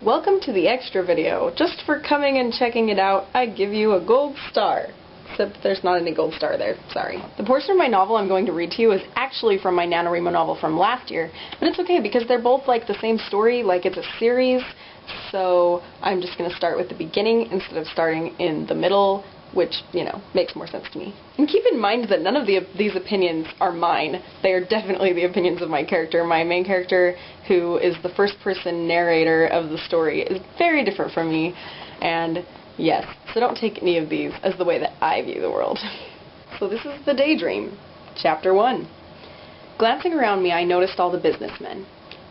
Welcome to the extra video. Just for coming and checking it out, I give you a gold star. Except there's not any gold star there, sorry. The portion of my novel I'm going to read to you is actually from my NaNoWriMo novel from last year, but it's okay because they're both like the same story, like it's a series, so I'm just going to start with the beginning instead of starting in the middle, which, you know, makes more sense to me. And keep in mind that none of these opinions are mine. They are definitely the opinions of my character. My main character, who is the first-person narrator of the story, is very different from me, and yes, so don't take any of these as the way that I view the world. So this is The Daydream, Chapter 1. Glancing around me, I noticed all the businessmen.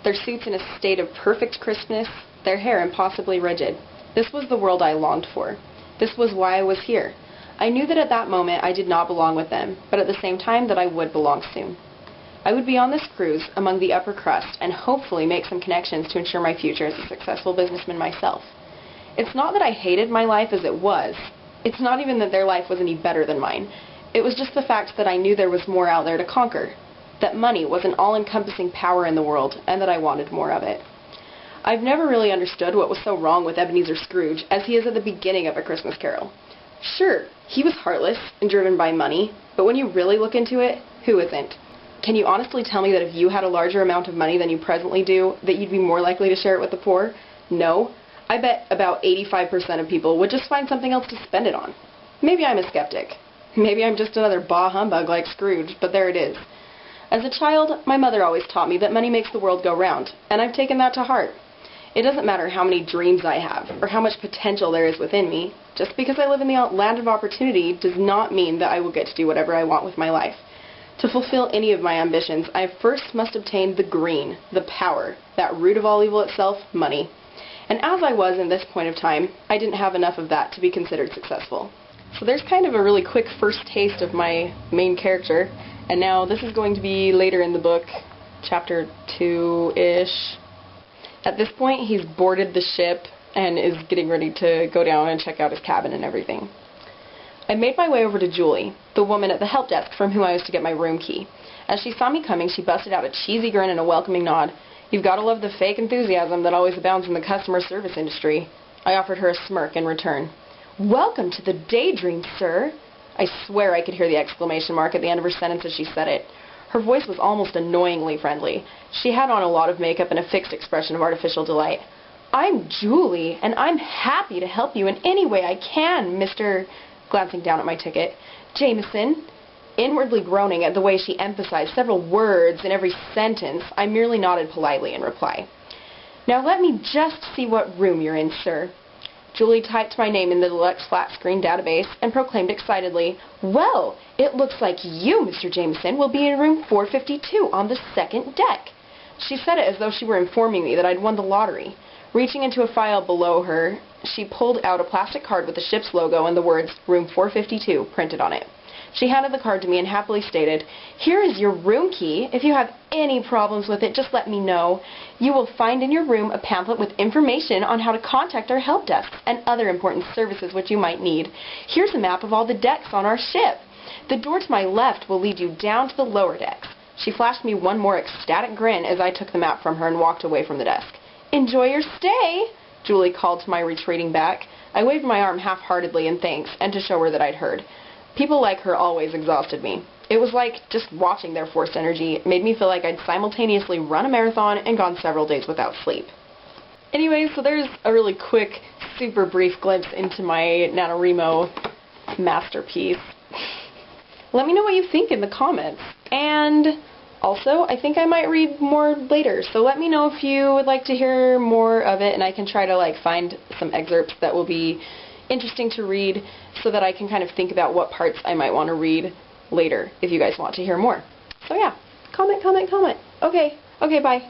Their suits in a state of perfect crispness, their hair impossibly rigid. This was the world I longed for. This was why I was here. I knew that at that moment I did not belong with them, but at the same time that I would belong soon. I would be on this cruise among the upper crust and hopefully make some connections to ensure my future as a successful businessman myself. It's not that I hated my life as it was. It's not even that their life was any better than mine. It was just the fact that I knew there was more out there to conquer. That money was an all-encompassing power in the world, and that I wanted more of it. I've never really understood what was so wrong with Ebenezer Scrooge, as he is at the beginning of A Christmas Carol. Sure, he was heartless and driven by money, but when you really look into it, who isn't? Can you honestly tell me that if you had a larger amount of money than you presently do, that you'd be more likely to share it with the poor? No. I bet about 85% of people would just find something else to spend it on. Maybe I'm a skeptic. Maybe I'm just another bah humbug like Scrooge, but there it is. As a child, my mother always taught me that money makes the world go round, and I've taken that to heart. It doesn't matter how many dreams I have, or how much potential there is within me. Just because I live in the land of opportunity does not mean that I will get to do whatever I want with my life. To fulfill any of my ambitions, I first must obtain the green, the power, that root of all evil itself, money. And as I was in this point of time, I didn't have enough of that to be considered successful. So there's kind of a really quick first taste of my main character, and now this is going to be later in the book, chapter 2-ish. At this point, he's boarded the ship and is getting ready to go down and check out his cabin and everything. I made my way over to Julie, the woman at the help desk from whom I was to get my room key. As she saw me coming, she busted out a cheesy grin and a welcoming nod. You've got to love the fake enthusiasm that always abounds in the customer service industry. I offered her a smirk in return. Welcome to the Daydream, sir. I swear I could hear the exclamation mark at the end of her sentence as she said it. Her voice was almost annoyingly friendly. She had on a lot of makeup and a fixed expression of artificial delight. I'm Julie, and I'm happy to help you in any way I can, Mr. Glancing down at my ticket. Jameson. Inwardly groaning at the way she emphasized several words in every sentence, I merely nodded politely in reply. Now let me just see what room you're in, sir. Julie typed my name in the deluxe flat-screen database and proclaimed excitedly, Well, it looks like you, Mr. Jameson, will be in room 452 on the second deck. She said it as though she were informing me that I'd won the lottery. Reaching into a file below her, she pulled out a plastic card with the ship's logo and the words, Room 452, printed on it. She handed the card to me and happily stated, Here is your room key. If you have any problems with it, just let me know. You will find in your room a pamphlet with information on how to contact our help desks and other important services which you might need. Here's a map of all the decks on our ship. The door to my left will lead you down to the lower decks. She flashed me one more ecstatic grin as I took the map from her and walked away from the desk. Enjoy your stay, Julie called to my retreating back. I waved my arm half-heartedly in thanks and to show her that I'd heard. People like her always exhausted me. It was like just watching their forced energy made me feel like I'd simultaneously run a marathon and gone several days without sleep. Anyway, so there's a really quick, super brief glimpse into my NaNoWriMo masterpiece. Let me know what you think in the comments. And also, I think I might read more later, so let me know if you would like to hear more of it, and I can try to find some excerpts that will be interesting to read so that I can kind of think about what parts I might want to read later if you guys want to hear more. So yeah, comment. Okay, bye.